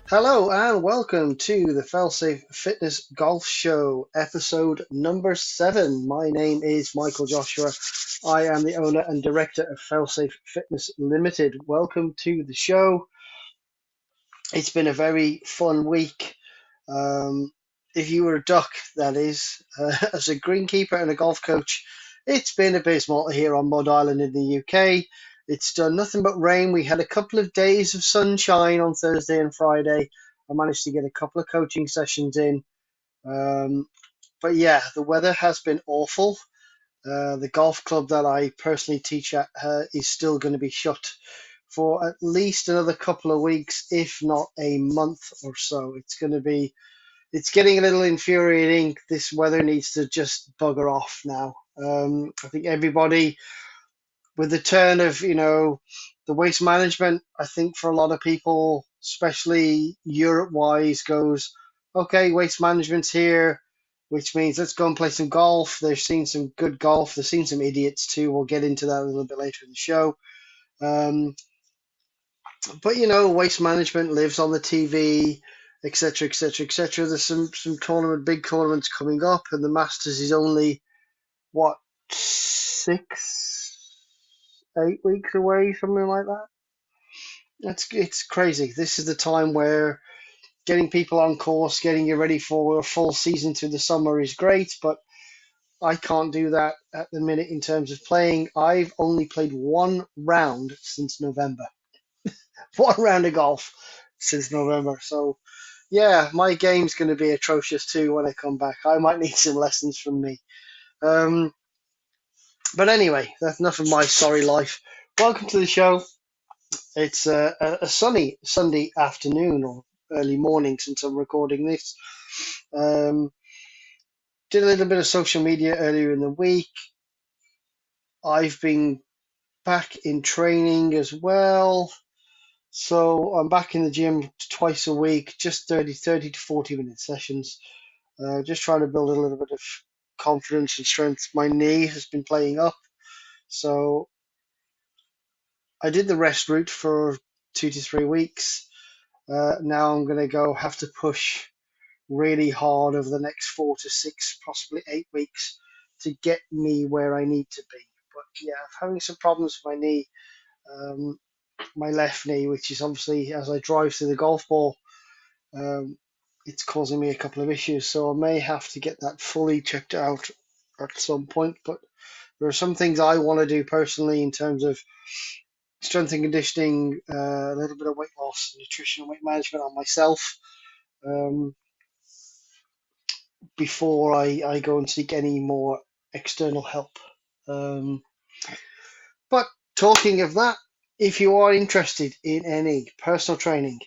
Hello and welcome to the Failsafe Fitness Golf Show, episode number 7. My name is Michael Joshua. I am the owner and director of Failsafe Fitness Limited. Welcome to the show. It's been a very fun week. If you were a duck, that is, as a greenkeeper and a golf coach, it's been abysmal here on Mud Island in the UK. It's done nothing but rain. We had a couple of days of sunshine on Thursday and Friday. I managed to get a couple of coaching sessions in. But yeah, the weather has been awful. The golf club that I personally teach at is still going to be shut for at least another couple of weeks, if not a month or so. It's getting a little infuriating. This weather needs to just bugger off now. I think everybody, with the turn of, the waste management, I think for a lot of people, especially Europe-wise, goes, okay, waste management's here, which means let's go and play some golf. They've seen some good golf. They've seen some idiots too. We'll get into that a little bit later in the show. But waste management lives on the TV, etc., etc., etc. There's some big tournaments coming up, and the Masters is only what 6, 8 weeks away, something like that. It's crazy. This is the time where getting people on course, getting you ready for a full season through the summer is great, but I can't do that at the minute in terms of playing. I've only played one round since November. One round of golf since November. So, yeah, my game's going to be atrocious too when I come back. I might need some lessons from me. But anyway, that's enough of my sorry life. Welcome to the show. It's a sunny Sunday afternoon or early morning since I'm recording this. Did a little bit of social media earlier in the week. I've been back in training as well. So I'm back in the gym twice a week, just 30 to 40 minute sessions. Just trying to build a little bit of confidence and strength. My knee has been playing up. So I did the rest route for 2 to 3 weeks. Now I'm going to have to push really hard over the next 4 to 6, possibly 8 weeks to get me where I need to be. But yeah, I'm having some problems with my knee. My left knee, which is obviously as I drive through the golf ball, it's causing me a couple of issues. So I may have to get that fully checked out at some point. But there are some things I want to do personally in terms of strength and conditioning, a little bit of weight loss, nutrition, and weight management on myself before I go and seek any more external help. But talking of that, if you are interested in any personal training,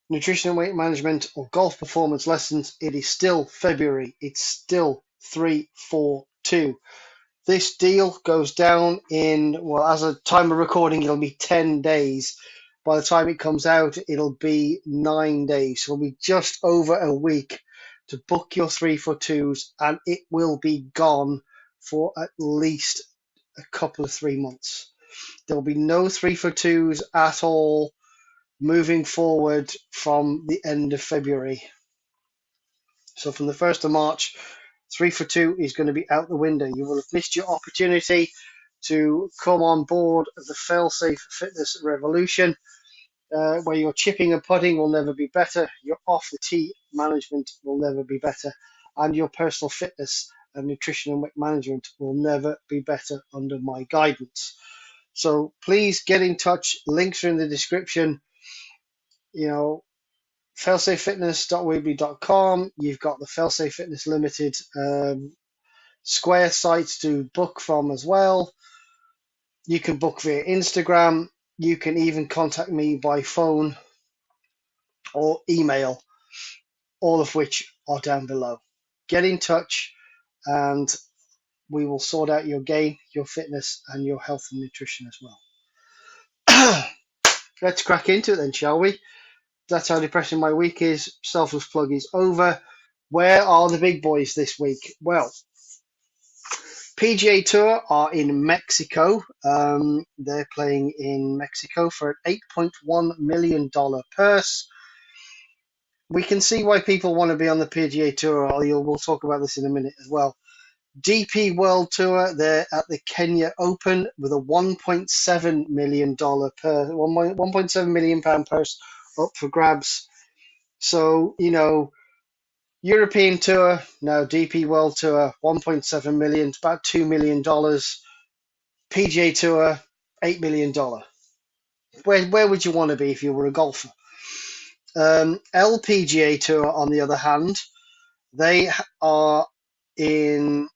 nutrition and weight management, or golf performance lessons, it is still February. It's still 342. This deal goes down in, well, as a time of recording, it'll be 10 days. By the time it comes out, it'll be 9 days. So it'll be just over a week to book your 342s, and it will be gone for at least a couple of 3 months. There'll be no 342s at all moving forward from the end of February. So from the 1st of March, 342 is going to be out the window. You will have missed your opportunity to come on board the Failsafe Fitness Revolution, where your chipping and putting will never be better, your off the tee management will never be better, and your personal fitness and nutrition and weight management will never be better under my guidance. So please get in touch. Links are in the description. failsafefitness.weebly.com. You've got the Failsafe Fitness Limited Square sites to book from as well. You can book via Instagram. You can even contact me by phone or email, all of which are down below. Get in touch and we will sort out your game, your fitness, and your health and nutrition as well. Let's crack into it then, shall we? That's how depressing my week is. Selfless plug is over. Where are the big boys this week? Well, PGA Tour are in Mexico. They're playing in Mexico for an $8.1 million purse. We can see why people want to be on the PGA Tour. We'll talk about this in a minute as well. DP World Tour, they're at the Kenya Open with a $1.7 million per £1.7 million purse up for grabs. So, European Tour, now DP World Tour, 1.7 million, about $2 million. PGA Tour, $8 million. Where would you want to be if you were a golfer? LPGA Tour, on the other hand, they are in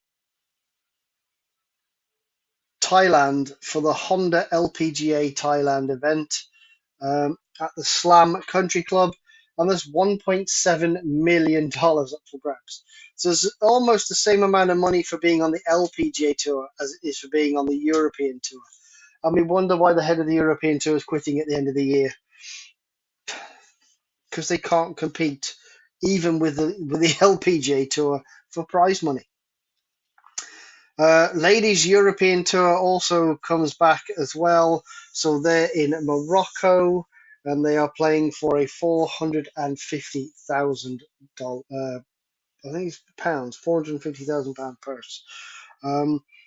Thailand for the Honda LPGA Thailand event at the Slam Country Club, and there's $1.7 million up for grabs. So there's almost the same amount of money for being on the LPGA Tour as it is for being on the European Tour. And we wonder why the head of the European Tour is quitting at the end of the year, because they can't compete even with the LPGA Tour for prize money. Ladies European Tour also comes back as well. So they're in Morocco and they are playing for a $450,000, I think it's pounds, £450,000 purse.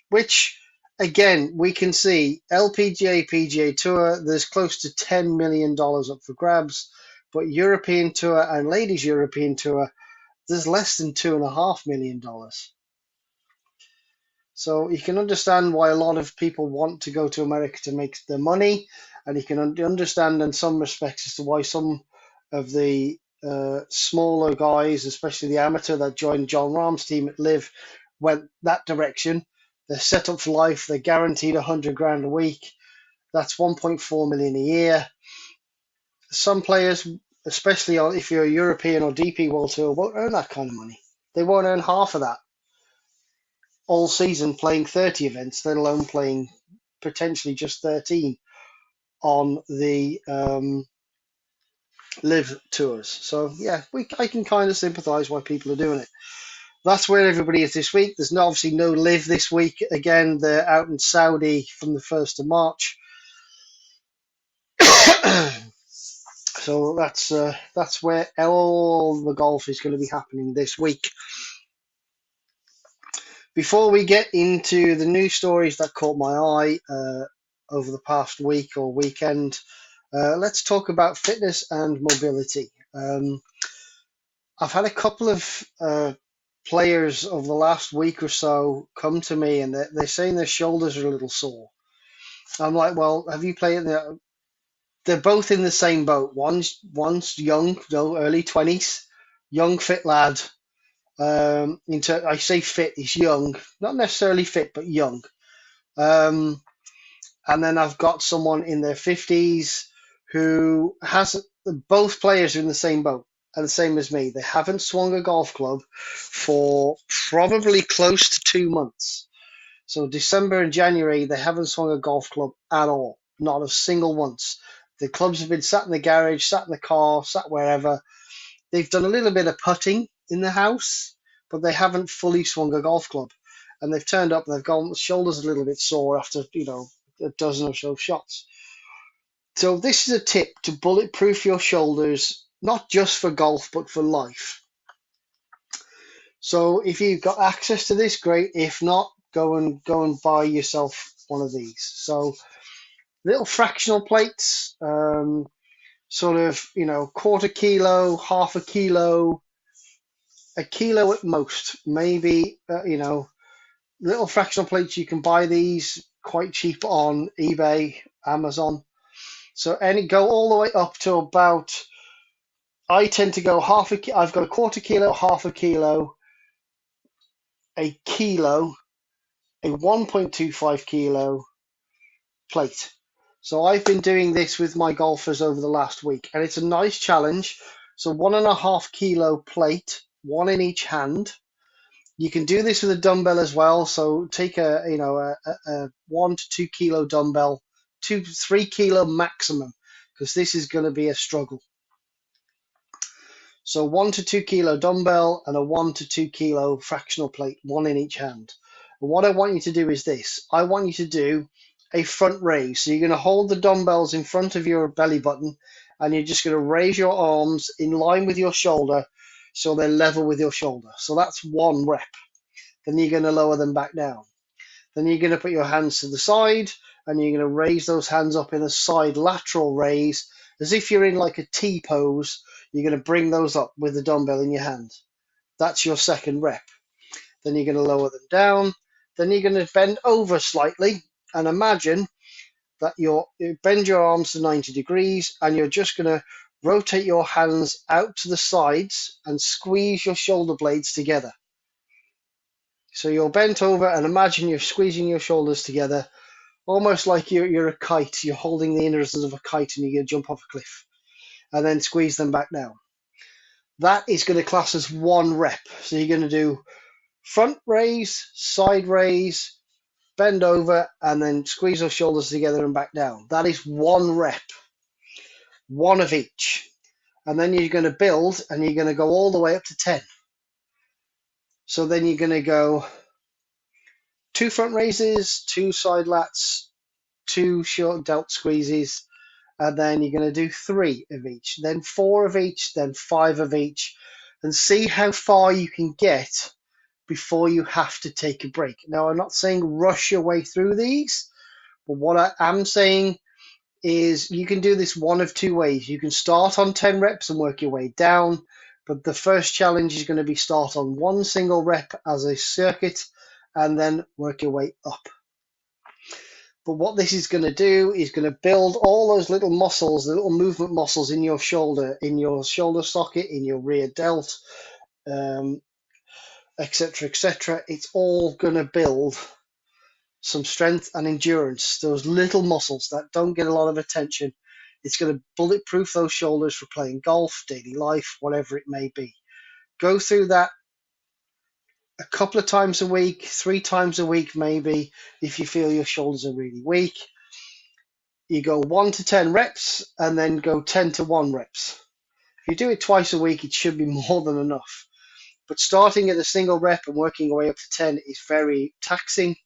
Which, again, we can see LPGA, PGA Tour, there's close to $10 million up for grabs. But European Tour and Ladies European Tour, there's less than $2.5 million. So you can understand why a lot of people want to go to America to make their money, and you can understand in some respects as to why some of the smaller guys, especially the amateur that joined John Rahm's team at Live, went that direction. They're set up for life. They're guaranteed 100 grand a week. That's 1.4 million a year. Some players, especially if you're a European or DP World Tour, won't earn that kind of money. They won't earn half of that all season playing 30 events, let alone playing potentially just 13 on the live tours. So yeah, I can kind of sympathise why people are doing it. That's where everybody is this week. There's obviously no live this week. Again, they're out in Saudi from the 1st of March. So that's where all the golf is going to be happening this week. Before we get into the news stories that caught my eye over the past week or weekend, let's talk about fitness and mobility. I've had a couple of players over the last week or so come to me and they're saying their shoulders are a little sore. I'm like, well, have you played? They're both in the same boat. One's young, early 20s, young fit lad. I say fit, he's young, not necessarily fit, but young. And then I've got someone in their 50s who has both players are in the same boat and the same as me. They haven't swung a golf club for probably close to 2 months. So December and January, they haven't swung a golf club at all, not a single once. The clubs have been sat in the garage, sat in the car, sat wherever. They've done a little bit of putting in the house, but they haven't fully swung a golf club. And they've turned up and they've gone, shoulders a little bit sore after, a dozen or so shots. So this is a tip to bulletproof your shoulders, not just for golf, but for life. So if you've got access to this, great. If not, go and buy yourself one of these. So little fractional plates, sort of, quarter kilo, half a kilo at most, maybe, little fractional plates. You can buy these quite cheap on eBay, Amazon. So go all the way up to about, I tend to go I've got a quarter kilo, half a kilo, a kilo, a 1.25 kilo plate. So I've been doing this with my golfers over the last week, and it's a nice challenge. So 1.5 kilo plate, one in each hand, You can do this with a dumbbell as well. So take a 1 to 2 kilo dumbbell, 2 3 kilo maximum, because this is going to be a struggle. So 1 to 2 kilo dumbbell and a 1 to 2 kilo fractional plate, one in each hand. And what I want you to do is this. I want you to do a front raise. So you're going to hold the dumbbells in front of your belly button, and you're just going to raise your arms in line with your shoulder so they're level with your shoulder. So that's 1 rep. Then you're going to lower them back down. Then you're going to put your hands to the side, and you're going to raise those hands up in a side lateral raise, as if you're in like a T pose. You're going to bring those up with the dumbbell in your hand. That's your 2nd rep. Then you're going to lower them down. Then you're going to bend over slightly, and imagine that you bend your arms to 90 degrees, and you're just going to rotate your hands out to the sides and squeeze your shoulder blades together. So you're bent over, and imagine you're squeezing your shoulders together, almost like you're a kite. You're holding the innards of a kite, and you're going to jump off a cliff, and then squeeze them back down. That is going to class as 1 rep. So you're going to do front raise, side raise, bend over, and then squeeze those shoulders together and back down. That is 1 rep, one of each. And then you're going to build, and you're going to go all the way up to 10. So then you're going to go 2 front raises, 2 side lats, 2 short delt squeezes, and then you're going to do 3 of each, then 4 of each, then 5 of each, and see how far you can get before you have to take a break. Now, I'm not saying rush your way through these, but what I am saying is you can do this one of 2 ways. You can start on 10 reps and work your way down, but the first challenge is going to be start on 1 single rep as a circuit and then work your way up. But what this is going to do is going to build all those little muscles, the little movement muscles in your shoulder socket, in your rear delt, etc., etc. It's all going to build some strength and endurance, those little muscles that don't get a lot of attention. It's going to bulletproof those shoulders for playing golf, daily life, whatever it may be. Go through that a couple of times a week, 3 times a week maybe, if you feel your shoulders are really weak. You go 1 to 10 reps and then go 10 to 1 reps. If you do it twice a week, it should be more than enough. But starting at a single rep and working your way up to 10 is very taxing.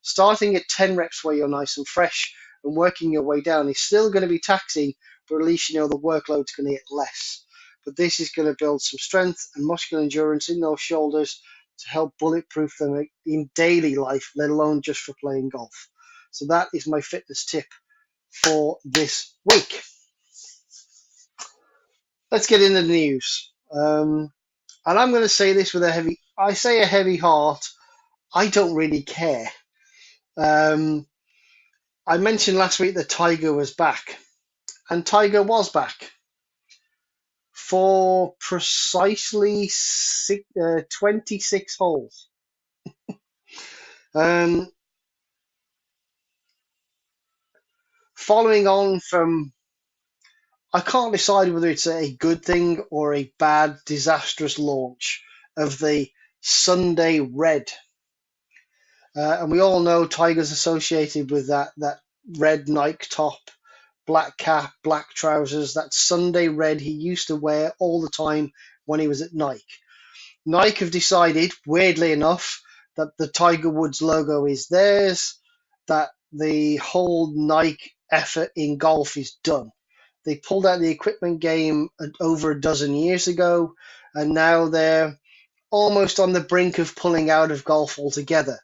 Starting at 10 reps where you're nice and fresh and working your way down is still going to be taxing, but at least you know the workload's going to get less. But this is going to build some strength and muscular endurance in those shoulders to help bulletproof them in daily life, let alone just for playing golf. So that is my fitness tip for this week. Let's get into the news. And I'm going to say this with I say a heavy heart. I don't really care. I mentioned last week that Tiger was back, and Tiger was back for precisely 26 holes. Following on from, I can't decide whether it's a good thing or a bad, disastrous launch of the Sunday Red. And we all know Tiger's associated with that red Nike top, black cap, black trousers, that Sunday red he used to wear all the time when he was at Nike. Nike have decided, weirdly enough, that the Tiger Woods logo is theirs, that the whole Nike effort in golf is done. They pulled out the equipment game over a dozen years ago, and now they're almost on the brink of pulling out of golf altogether.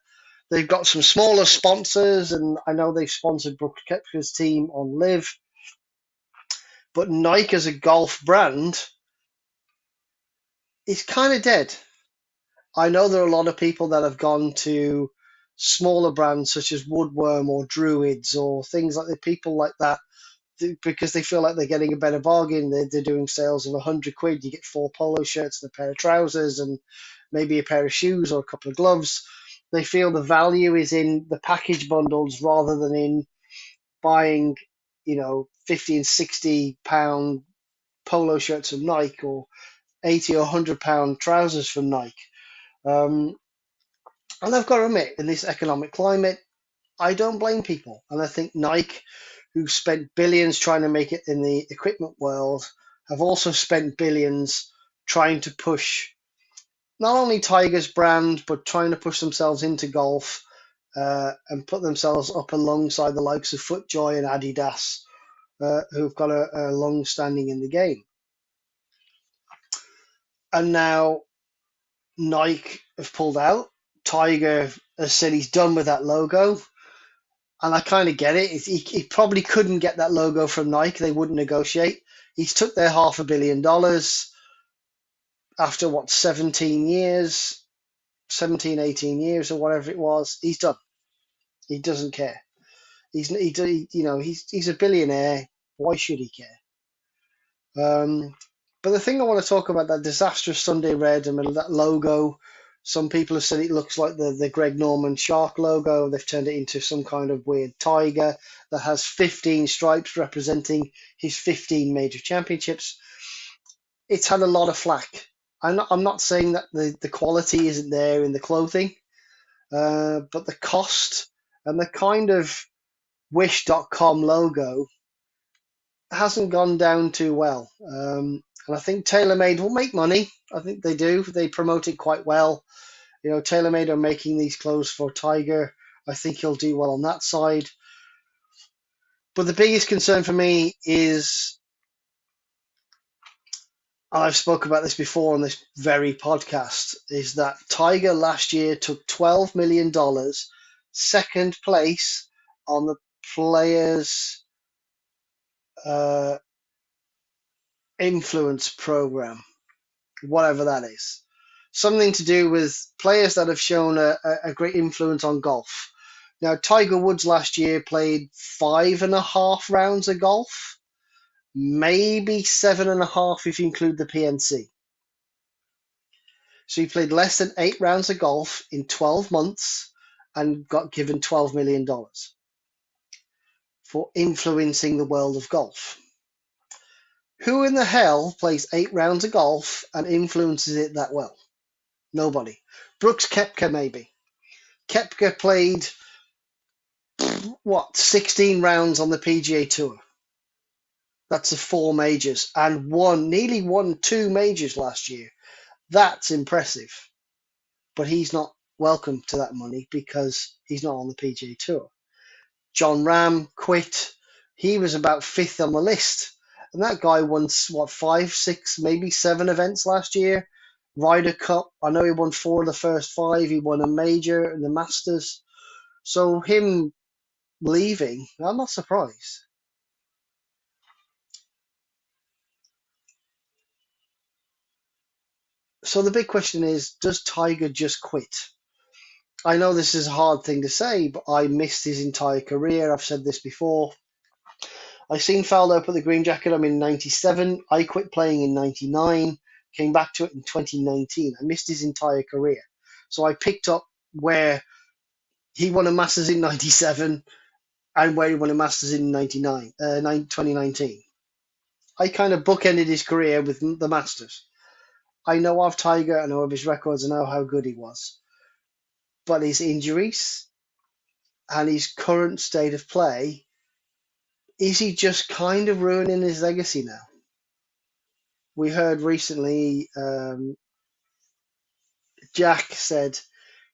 They've got some smaller sponsors, and I know they've sponsored Brooks Koepka's team on Live. But Nike as a golf brand is kind of dead. I know there are a lot of people that have gone to smaller brands such as Woodworm or Druids or things like that, people like that, because they feel like they're getting a better bargain. They're doing sales of £100. You get 4 polo shirts and a pair of trousers and maybe a pair of shoes or a couple of gloves. They feel the value is in the package bundles rather than in buying, 50 and 60 pound polo shirts from Nike or 80 or £100 trousers from Nike. And I've got to admit, in this economic climate, I don't blame people. And I think Nike, who spent billions trying to make it in the equipment world, have also spent billions trying to push not only Tiger's brand, but trying to push themselves into golf and put themselves up alongside the likes of FootJoy and Adidas, who've got a long standing in the game. And now Nike have pulled out. Tiger has said he's done with that logo. And I kind of get it. He probably couldn't get that logo from Nike. They wouldn't negotiate. He's took their $500 million after what, 17 years, 17, 18 years or whatever it was. He's done. He doesn't care. He's a billionaire. Why should he care? But the thing I want to talk about, that disastrous Sunday red, I mean, that logo, some people have said it looks like the Greg Norman shark logo. They've turned it into some kind of weird tiger that has 15 stripes representing his 15 major championships. It's had a lot of flack. I'm not saying that the quality isn't there in the clothing, but the cost and the kind of Wish.com logo hasn't gone down too well. And I think TaylorMade will make money. I think they do. They promote it quite well. TaylorMade are making these clothes for Tiger. I think he'll do well on that side. But the biggest concern for me is, and I've spoken about this before on this very podcast, is that Tiger last year took $12 million, second place on the Players uh, Influence Program, whatever that is. Something to do with players that have shown a great influence on golf. Now, Tiger Woods last year played 5.5 rounds of golf, maybe 7.5 if you include the PNC. So he played less than 8 rounds of golf in 12 months and got given $12 million for influencing the world of golf. Who in the hell plays 8 rounds of golf and influences it that well? Nobody. Brooks Koepka, maybe. Koepka played, 16 rounds on the PGA Tour. That's the 4 majors and nearly won 2 majors last year. That's impressive. But he's not welcome to that money because he's not on the PGA Tour. John Ram quit. He was about fifth on the list. And that guy won, 5, 6, maybe 7 events last year. Ryder Cup, I know he won 4 of the first 5. He won a major in the Masters. So him leaving, I'm not surprised. So the big question is, does Tiger just quit? I know this is a hard thing to say, but I missed his entire career. I've said this before. I seen Faldo put the green jacket on in '97. I quit playing in '99, came back to it in 2019. I missed his entire career. So I picked up where he won a Masters in '97 and where he won a Masters in 2019. I kind of bookended his career with the Masters. I know of Tiger, I know of his records, I know how good he was. But his injuries and his current state of play, is he just kind of ruining his legacy now? We heard recently Jack said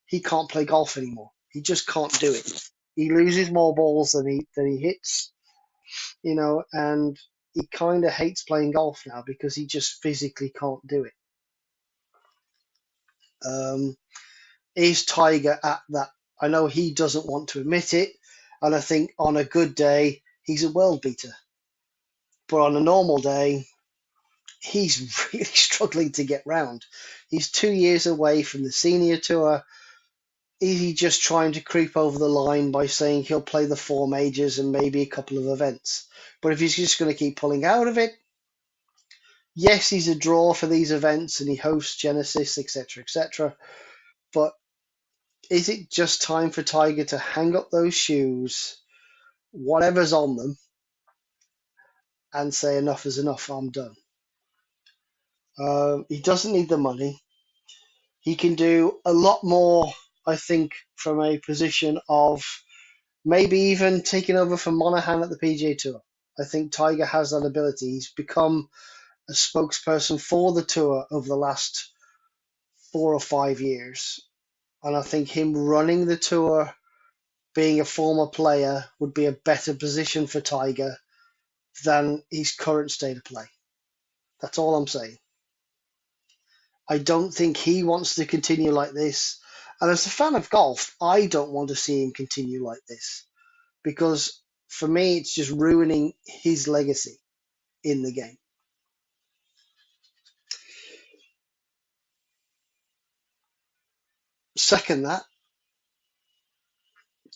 he can't play golf anymore. He just can't do it. He loses more balls than he hits, and he kind of hates playing golf now because he just physically can't do it. Um, is Tiger at that? I know he doesn't want to admit it, and I think on a good day he's a world beater, but on a normal day he's really struggling to get round. He's 2 years away from the senior tour. Is he just trying to creep over the line by saying he'll play the 4 majors and maybe a couple of events? But if he's just going to keep pulling out of it, yes, he's a draw for these events and he hosts Genesis, etc., etc. But is it just time for Tiger to hang up those shoes, whatever's on them, and say enough is enough, I'm done? He doesn't need the money. He can do a lot more I think from a position of maybe even taking over from Monahan at the PGA Tour. I think Tiger has that ability. He's become a spokesperson for the tour over the last 4 or 5 years. And I think him running the tour, being a former player, would be a better position for Tiger than his current state of play. That's all I'm saying. I don't think he wants to continue like this. And as a fan of golf, I don't want to see him continue like this because for me, it's just ruining his legacy in the game. Second, that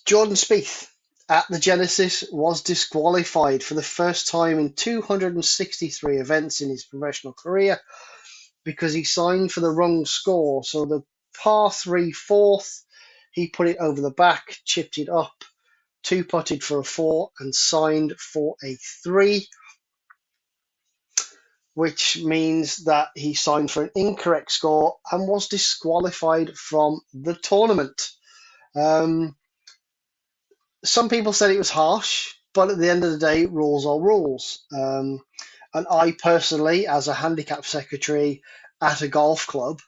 Jordan Spieth at the Genesis was disqualified for the first time in 263 events in his professional career because he signed for the wrong score. So the par 3 fourth, he put it over the back, chipped it up, two putted for a 4, and signed for a 3, which means that he signed for an incorrect score and was disqualified from the tournament. Some people said it was harsh, but at the end of the day, rules are rules. And I personally, as a handicap secretary at a golf club,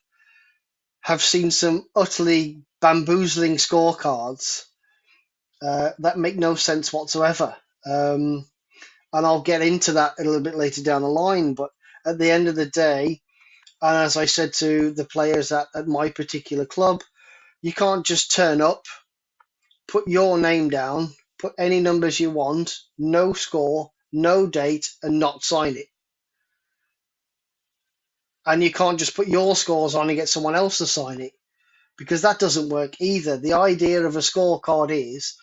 have seen some utterly bamboozling scorecards that make no sense whatsoever. And I'll get into that a little bit later down the line. But at the end of the day, and as I said to the players at my particular club, you can't just turn up, put your name down, put any numbers you want, no score, no date, and not sign it. And you can't just put your scores on and get someone else to sign it because that doesn't work either. The idea of a scorecard is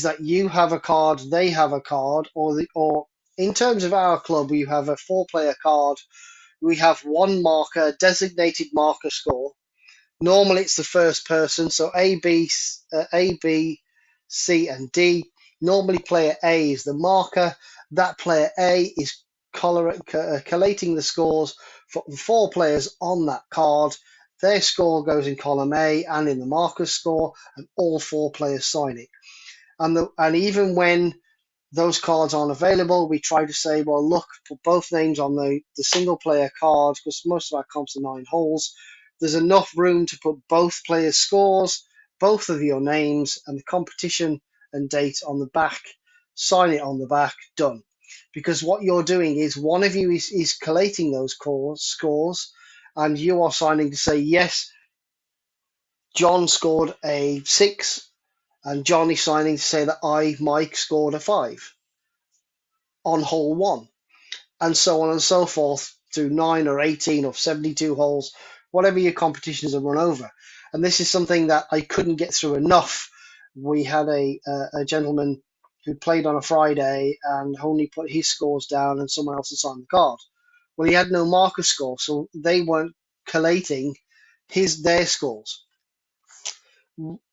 that you have a card, they have a card, or in terms of our club, we have a 4-player card. We have one marker, designated marker score. Normally, it's the first person, so A, B, C, and D. Normally, player A is the marker. That player A is collating the scores for the 4 players on that card. Their score goes in column A and in the marker score, and all 4 players sign it. And even when those cards aren't available, we try to say, well, look, put both names on the single player cards because most of our comps are 9 holes. There's enough room to put both players' scores, both of your names, and the competition and date on the back. Sign it on the back, done. Because what you're doing is one of you is collating those scores, and you are signing to say, yes, John scored a 6, and John is signing to say that Mike, scored a 5 on hole 1, and so on and so forth through 9 or 18 or 72 holes, whatever your competitions are run over. And this is something that I couldn't get through enough. We had a gentleman who played on a Friday and only put his scores down and someone else signed the card. Well, he had no marker score, so they weren't collating their scores.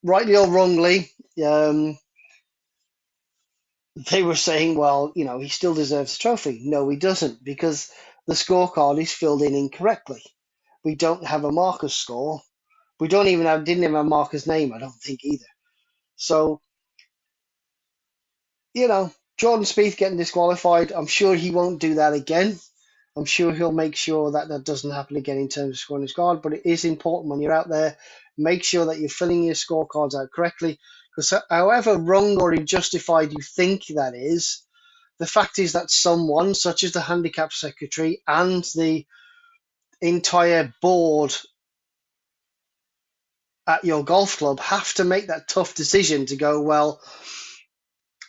Rightly or wrongly, they were saying, well, he still deserves a trophy. No, he doesn't, because the scorecard is filled in incorrectly. We don't have a marker's score. We didn't even have a marker's name, I don't think, either. So, Jordan Spieth getting disqualified, I'm sure he won't do that again. I'm sure he'll make sure that that doesn't happen again in terms of scoring his card, but it is important when you're out there, make sure that you're filling your scorecards out correctly, because however wrong or unjustified you think that is, the fact is that someone, such as the handicap secretary and the entire board at your golf club, have to make that tough decision to go, well,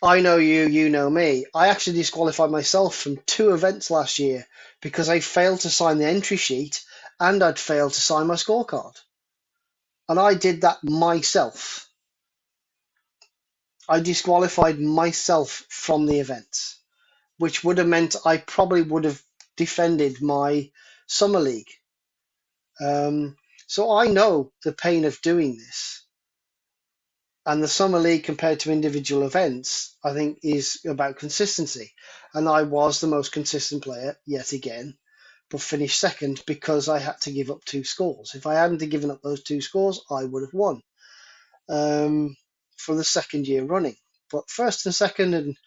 I know you, you know me. I actually disqualified myself from 2 events last year because I failed to sign the entry sheet and I'd failed to sign my scorecard. And I did that myself. I disqualified myself from the events, which would have meant I probably would have defended my summer league. So I know the pain of doing this. And the summer league compared to individual events, I think, is about consistency. And I was the most consistent player yet again, but finished second because I had to give up 2 scores. If I hadn't given up those 2 scores, I would have won. for the second year running. But first and second, and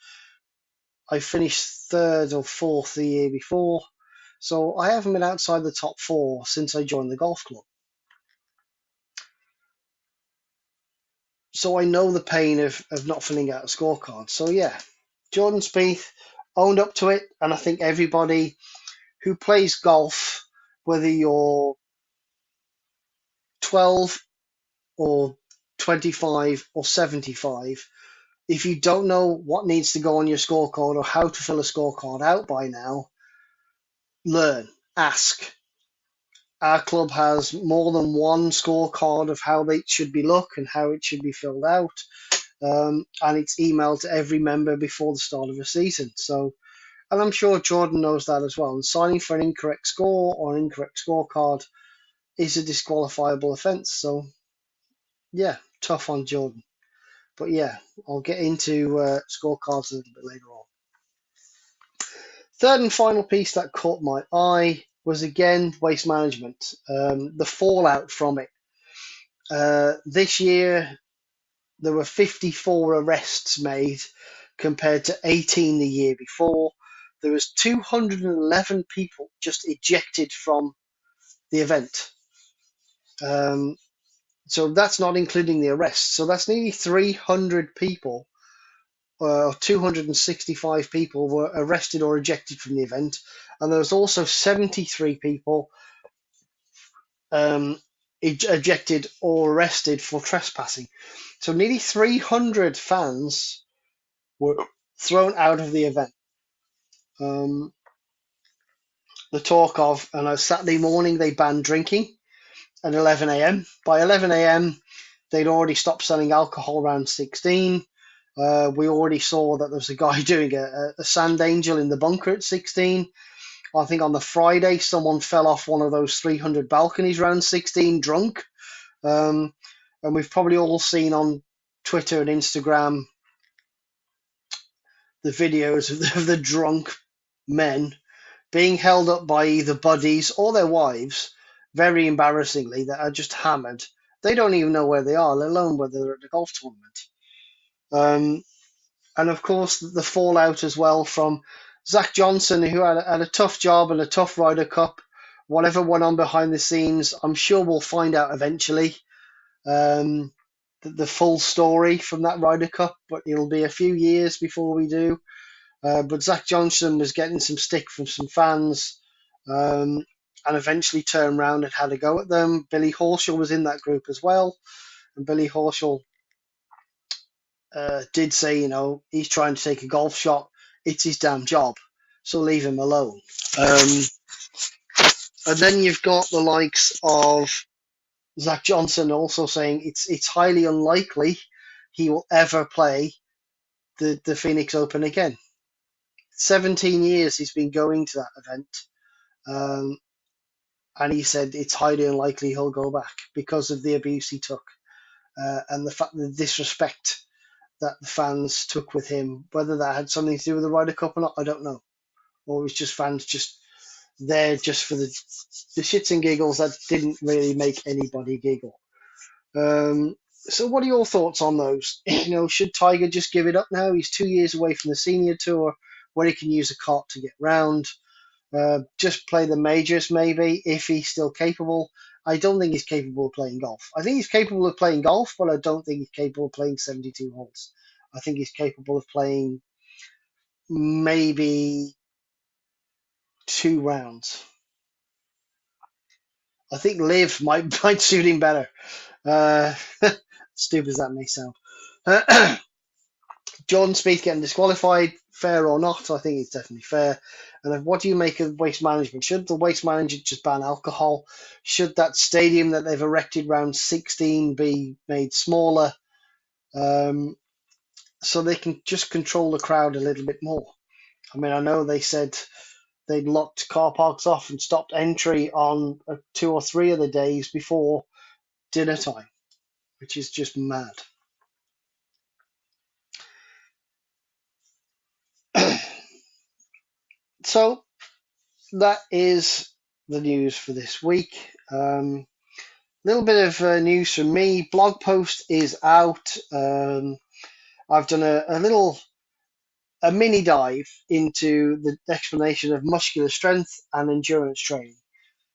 I finished third or fourth the year before. So I haven't been outside the top four since I joined the golf club. So I know the pain of not filling out a scorecard. So yeah, Jordan Spieth owned up to it, and I think everybody who plays golf, whether you're 12 or 25 or 75, if you don't know what needs to go on your scorecard or how to fill a scorecard out by now, learn, ask. Our club has more than one scorecard of how they should be look and how it should be filled out. And it's emailed to every member before the start of the season. So, and I'm sure Jordan knows that as well. And signing for an incorrect score or an incorrect scorecard is a disqualifiable offence. So, yeah, tough on Jordan. But yeah, I'll get into scorecards a little bit later on. Third and final piece that caught my eye was again waste management, the fallout from it. This year, there were 54 arrests made compared to 18 the year before. There was 211 people just ejected from the event. So that's not including the arrests. So that's nearly 300 people, 265 people were arrested or ejected from the event. And there was also 73 people ejected or arrested for trespassing. So nearly 300 fans were thrown out of the event. The talk of, and on Saturday morning, they banned drinking at 11 a.m. By 11 a.m., they'd already stopped selling alcohol around 16. We already saw that there was a guy doing a sand angel in the bunker at 16. I think on the Friday, someone fell off one of those 300 balconies around 16 drunk. And we've probably all seen on Twitter and Instagram the videos of the drunk men being held up by either buddies or their wives, very embarrassingly, that are just hammered. They don't even know where they are, let alone whether they're at the golf tournament. And of course, the fallout as well from Zach Johnson, who had a tough job and a tough Ryder Cup. Whatever went on behind the scenes, I'm sure we'll find out eventually. The full story from that Ryder Cup, but it'll be a few years before we do. But Zach Johnson was getting some stick from some fans, and eventually turned around and had a go at them. Billy Horschel was in that group as well, and Billy Horschel did say, he's trying to take a golf shot. It's his damn job, so leave him alone. And then you've got the likes of Zach Johnson also saying it's highly unlikely he will ever play the Phoenix Open again. 17 years he's been going to that event, and he said it's highly unlikely he'll go back because of the abuse he took, and the fact, the disrespect that the fans took with him. Whether that had something to do with the Ryder Cup or not, I don't know. Or it was just fans just there just for the shits and giggles that didn't really make anybody giggle. So what are your thoughts on those? Should Tiger just give it up now? He's 2 years away from the senior tour where he can use a cart to get round. Just play the majors maybe if he's still capable. I don't think he's capable of playing golf. I think he's capable of playing golf, but I don't think he's capable of playing 72 holes. I think he's capable of playing maybe 2 rounds. I think Live might suit him better. Uh, stupid as that may sound. Jordan Spieth getting disqualified, fair or not? I think it's definitely fair. And what do you make of waste management? Should the waste management just ban alcohol? Should that stadium that they've erected round 16 be made smaller, so they can just control the crowd a little bit more? I mean, I know they said they'd locked car parks off and stopped entry on 2 or 3 of the days before dinner time, which is just mad. So that is the news for this week. Little bit of news from me. Blog post is out. I've done a mini dive into the explanation of muscular strength and endurance training.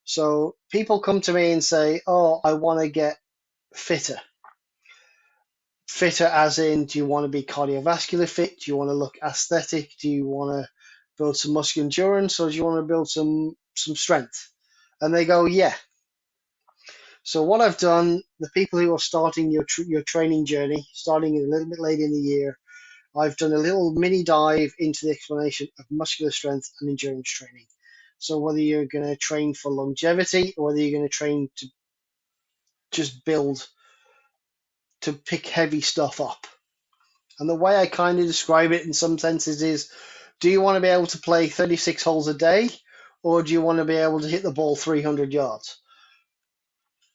So people come to me and say, "Oh, I want to get fitter." Fitter as in, do you want to be cardiovascular fit? Do you want to look aesthetic? Do you want to build some muscular endurance, or do you want to build some strength? And they go, yeah. So what I've done, the people who are starting your training journey, starting a little bit later in the year, I've done a little mini dive into the explanation of muscular strength and endurance training. So whether you're going to train for longevity or whether you're going to train to just build, to pick heavy stuff up. And the way I kind of describe it in some senses is, do you want to be able to play 36 holes a day, or do you want to be able to hit the ball 300 yards?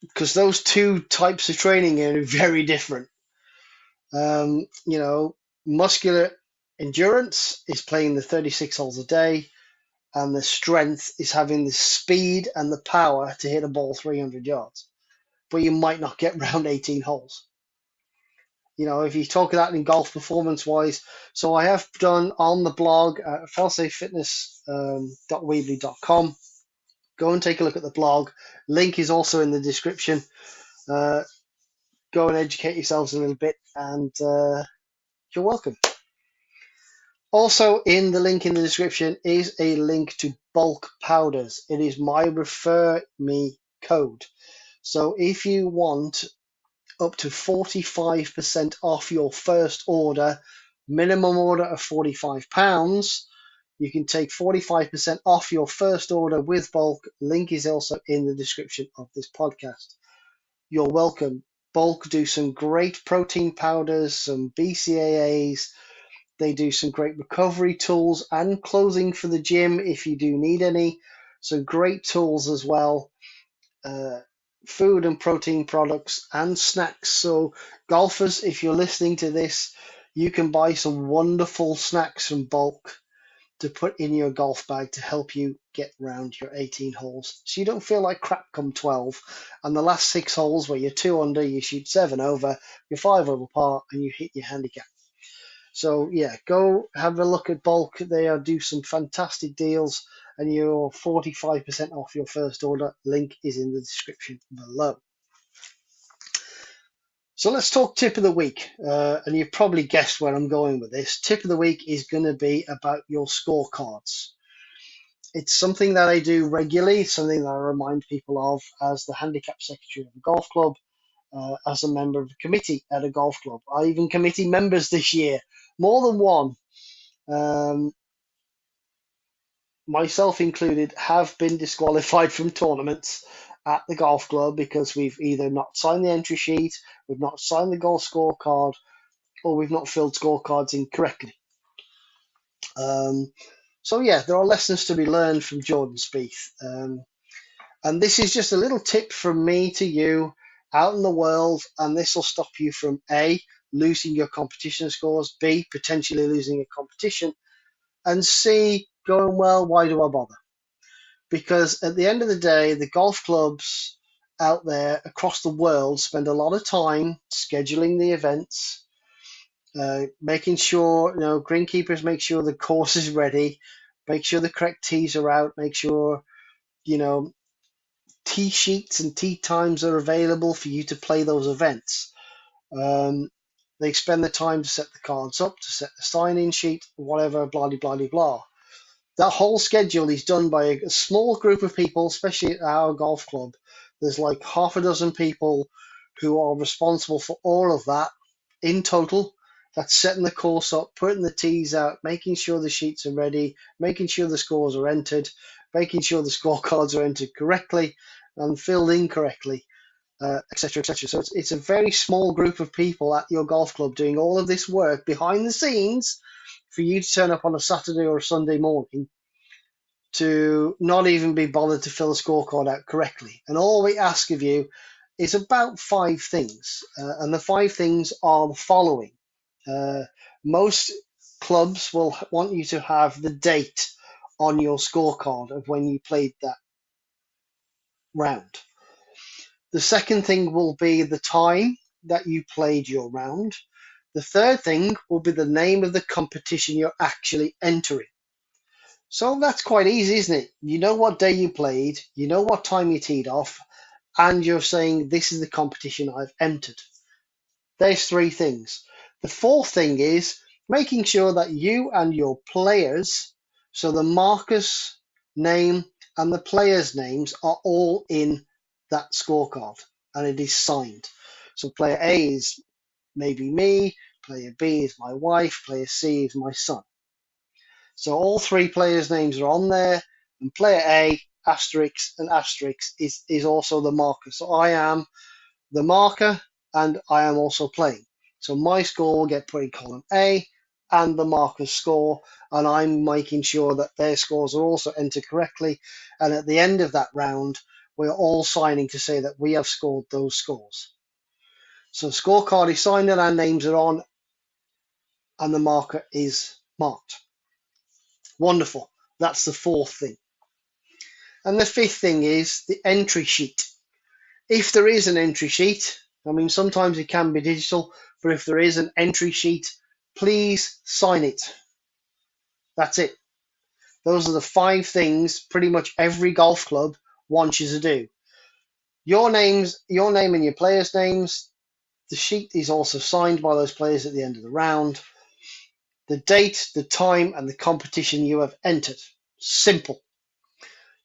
Because those two types of training are very different. You know, muscular endurance is playing the 36 holes a day, and the strength is having the speed and the power to hit a ball 300 yards. But you might not get round 18 holes. You know, if you talk that in golf performance wise, so I have done on the blog at failsafefitness.weebly.com. Go and take a look at the blog. Link is also in the description. Uh, Go and educate yourselves a little bit, and you're welcome. Also, in the link in the description is a link to bulk powders. It is my refer me code. So if you want up to 45% off your first order, minimum order of £45, you can take 45% off your first order with bulk. Link is also in the description of this podcast. You're welcome. Bulk do some great protein powders, some BCAAs. They do some great recovery tools and clothing for the gym if you do need any. Some great tools as well. Uh, Food and protein products and snacks. So, golfers, if you're listening to this, you can buy some wonderful snacks from bulk to put in your golf bag to help you get round your 18 holes so you don't feel like crap come 12. And the last 6 holes where you're 2 under, you shoot 7 over, you're 5 over par, and you hit your handicap. So yeah, go have a look at bulk. They do some fantastic deals, and you're 45% off your first order. Link is in the description below. So let's talk tip of the week. And you've probably guessed where I'm going with this. Tip of the week is going to be about your scorecards. It's something that I do regularly, something that I remind people of as the handicap secretary of a golf club, as a member of the committee at a golf club. I even committee members this year, more than one. Um, Myself included, have been disqualified from tournaments at the golf club because we've either not signed the entry sheet, we've not signed the golf scorecard, or we've not filled scorecards in correctly. Um, so yeah, there are lessons to be learned from Jordan Spieth. And this is just a little tip from me to you out in the world, and this will stop you from A, losing your competition scores, B, potentially losing a competition, and C, going, well, why do I bother? Because at the end of the day, the golf clubs out there across the world spend a lot of time scheduling the events, making sure, greenkeepers make sure the course is ready, make sure the correct tees are out, make sure, you know, tee sheets and tee times are available for you to play those events. Um, they spend the time to set the cards up, to set the sign-in sheet, whatever, blah, blah, blah, blah. That whole schedule is done by a small group of people, especially at our golf club. There's like half a dozen people who are responsible for all of that in total. That's setting the course up, putting the tees out, making sure the sheets are ready, making sure the scores are entered, making sure the scorecards are entered correctly and filled in correctly, etc., etc. So it's a very small group of people at your golf club doing all of this work behind the scenes for you to turn up on a Saturday or a Sunday morning to not even be bothered to fill a scorecard out correctly. And all we ask of you is about 5 things. And the 5 things are the following. Uh, Most clubs will want you to have the date on your scorecard of when you played that round. The second thing will be the time that you played your round. The third thing will be the name of the competition you're actually entering. So that's quite easy, isn't it? You know what day you played, you know what time you teed off, and you're saying, this is the competition I've entered. There's three things. The fourth thing is making sure that you and your players, so the marker's name and the players' names, are all in that scorecard and it is signed. So player A is maybe me, player B is my wife, player C is my son. So all three players' names are on there, and player A, asterisk, and asterisk is also the marker. So I am the marker, and I am also playing. So my score will get put in column A, and the marker's score, and I'm making sure that their scores are also entered correctly. And at the end of that round, we're all signing to say that we have scored those scores. So the scorecard is signed and our names are on, and the marker is marked. Wonderful. That's the fourth thing. And the fifth thing is the entry sheet. If there is an entry sheet, I mean, sometimes it can be digital, but if there is an entry sheet, please sign it. That's it. Those are the five things pretty much every golf club wants you to do. Your names, your name and your players' names. The sheet is also signed by those players at the end of the round. The date, the time, and the competition you have entered. Simple.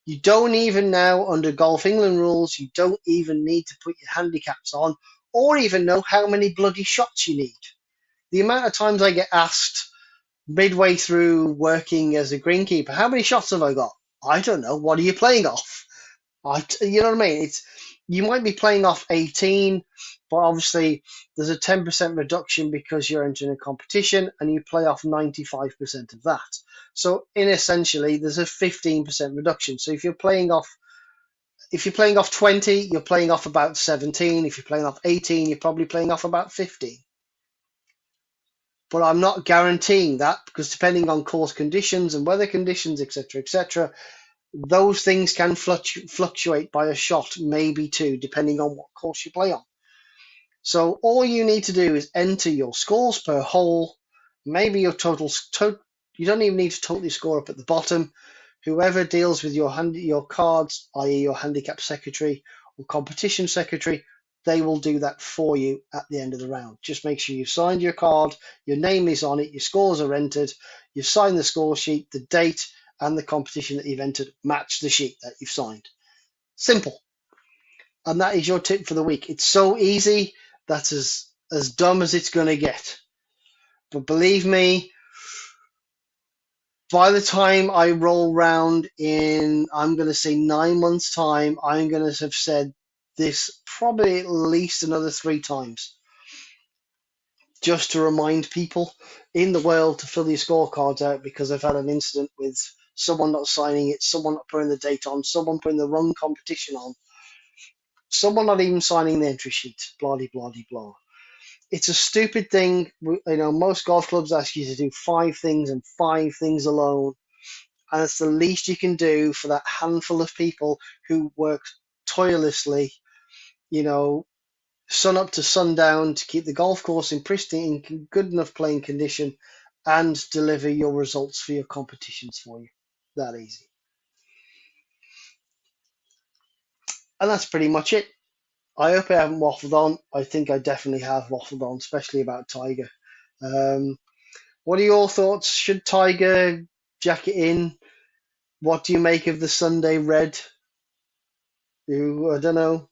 You don't even now, under Golf England rules, you don't even need to put your handicaps on or even know how many bloody shots you need. The amount of times I get asked midway through working as a greenkeeper, how many shots have I got? I don't know. What are you playing off? You know what I mean? It's you might be playing off 18, but obviously there's a 10% reduction because you're entering a competition and you play off 95% of that. So in essentially, there's a 15% reduction. So if you're playing off 20, you're playing off about 17. If you're playing off 18, you're probably playing off about 15. But I'm not guaranteeing that because depending on course conditions and weather conditions, etc., those things can fluctuate by a shot, maybe two, depending on what course you play on. So all you need to do is enter your scores per hole, maybe your you don't even need to totally score up at the bottom. Whoever deals with your cards, i.e. your handicap secretary or competition secretary, they will do that for you at the end of the round. Just make sure you've signed your card, your name is on it, your scores are entered, you've signed the score sheet, the date and the competition that you've entered match the sheet that you've signed. Simple. And that is your tip for the week. It's so easy. That's as dumb as it's going to get. But believe me, by the time I roll round in, I'm going to say 9 months' time, I'm going to have said this probably at least another 3 times, just to remind people in the world to fill your scorecards out because I've had an incident with someone not signing it, someone not putting the date on, someone putting the wrong competition on, someone not even signing the entry sheet, blah, blah, blah, blah. It's a stupid thing. Most golf clubs ask you to do 5 things and 5 things alone. And it's the least you can do for that handful of people who work tirelessly, sun up to sundown to keep the golf course in pristine, good enough playing condition and deliver your results for your competitions for you. That easy. And that's pretty much it. I hope I haven't waffled on. I think I definitely have waffled on, especially about Tiger. Um, what are your thoughts? Should Tiger jack it in? What do you make of the Sunday red? I don't know.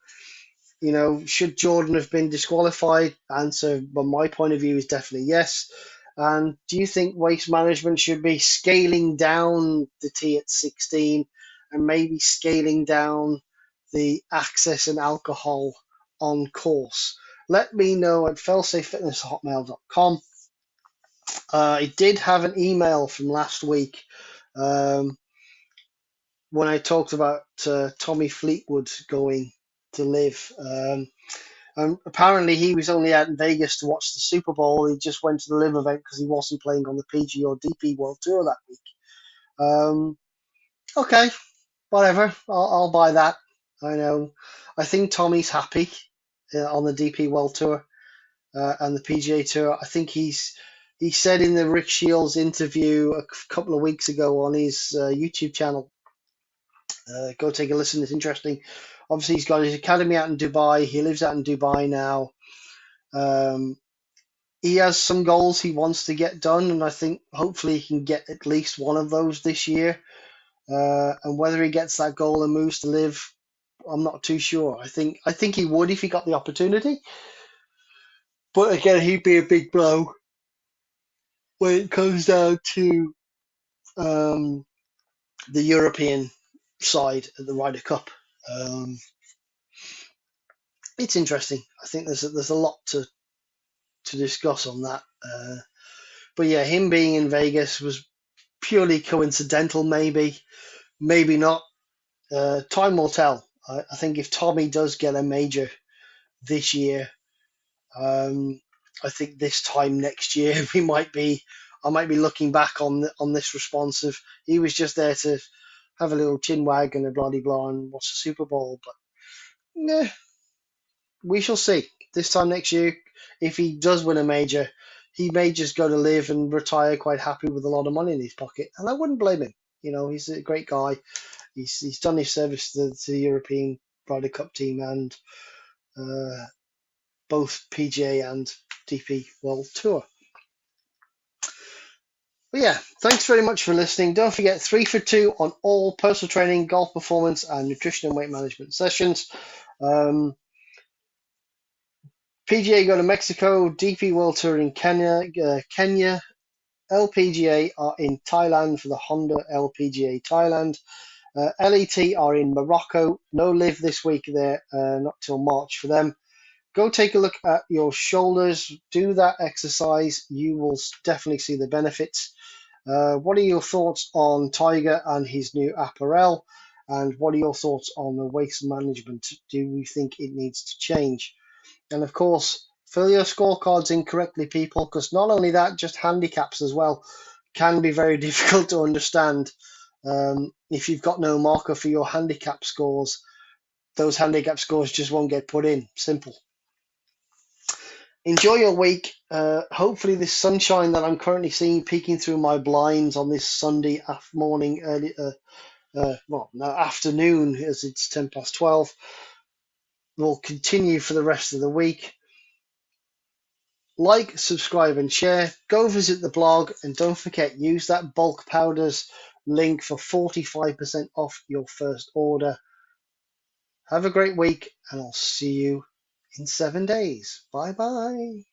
Should Jordan have been disqualified? Answer, from my point of view, is definitely yes. And do you think Waste Management should be scaling down the tee at 16 and maybe scaling down the access and alcohol on course? Let me know at failsafefitness@hotmail.com. I did have an email from last week um, when I talked about Tommy Fleetwood going to live. And apparently he was only out in Vegas to watch the Super Bowl. He just went to the live event because he wasn't playing on the PG or DP World Tour that week. Okay, whatever. I'll buy that. I know. I think Tommy's happy on the DP World Tour and the PGA Tour. I think he said in the Rick Shields interview a couple of weeks ago on his YouTube channel. Go take a listen. It's interesting. Obviously, he's got his academy out in Dubai. He lives out in Dubai now. Um, he has some goals he wants to get done, and I think hopefully he can get at least one of those this year. And whether he gets that goal and moves to live, I'm not too sure. I think he would if he got the opportunity. But again, he'd be a big blow when it comes down to um, the European side of the Ryder Cup. Um, it's interesting. I think there's a lot to discuss on that. But yeah, him being in Vegas was purely coincidental, maybe not. Time will tell. I think if Tommy does get a major this year, um, I think this time next year I might be looking back on this response of he was just there to have a little chin wag and a bloody blah and watch the Super Bowl. But yeah, we shall see. This time next year, if he does win a major, he may just go to live and retire quite happy with a lot of money in his pocket, and I wouldn't blame him. He's a great guy. He's done his service to the European Ryder Cup team and uh, both PGA and DP World Tour. But yeah, thanks very much for listening. Don't forget 3 for 2 on all personal training, golf performance, and nutrition and weight management sessions. PGA go to Mexico, DP World Tour in Kenya, LPGA are in Thailand for the Honda LPGA Thailand. LET are in Morocco. No live this week there, not till March for them. Go take a look at your shoulders. Do that exercise. You will definitely see the benefits. What are your thoughts on Tiger and his new apparel? And what are your thoughts on the waste management? Do you think it needs to change? And of course, fill your scorecards incorrectly, people, because not only that, just handicaps as well can be very difficult to understand. If you've got no marker for your handicap scores, those handicap scores just won't get put in. Simple. Enjoy your week. Hopefully, this sunshine that I'm currently seeing peeking through my blinds on this Sunday morning, afternoon, as it's 12:10, will continue for the rest of the week. Like, subscribe, and share. Go visit the blog, and don't forget, use that bulk powders link for 45% off your first order. Have a great week, and I'll see you in 7 days. Bye bye.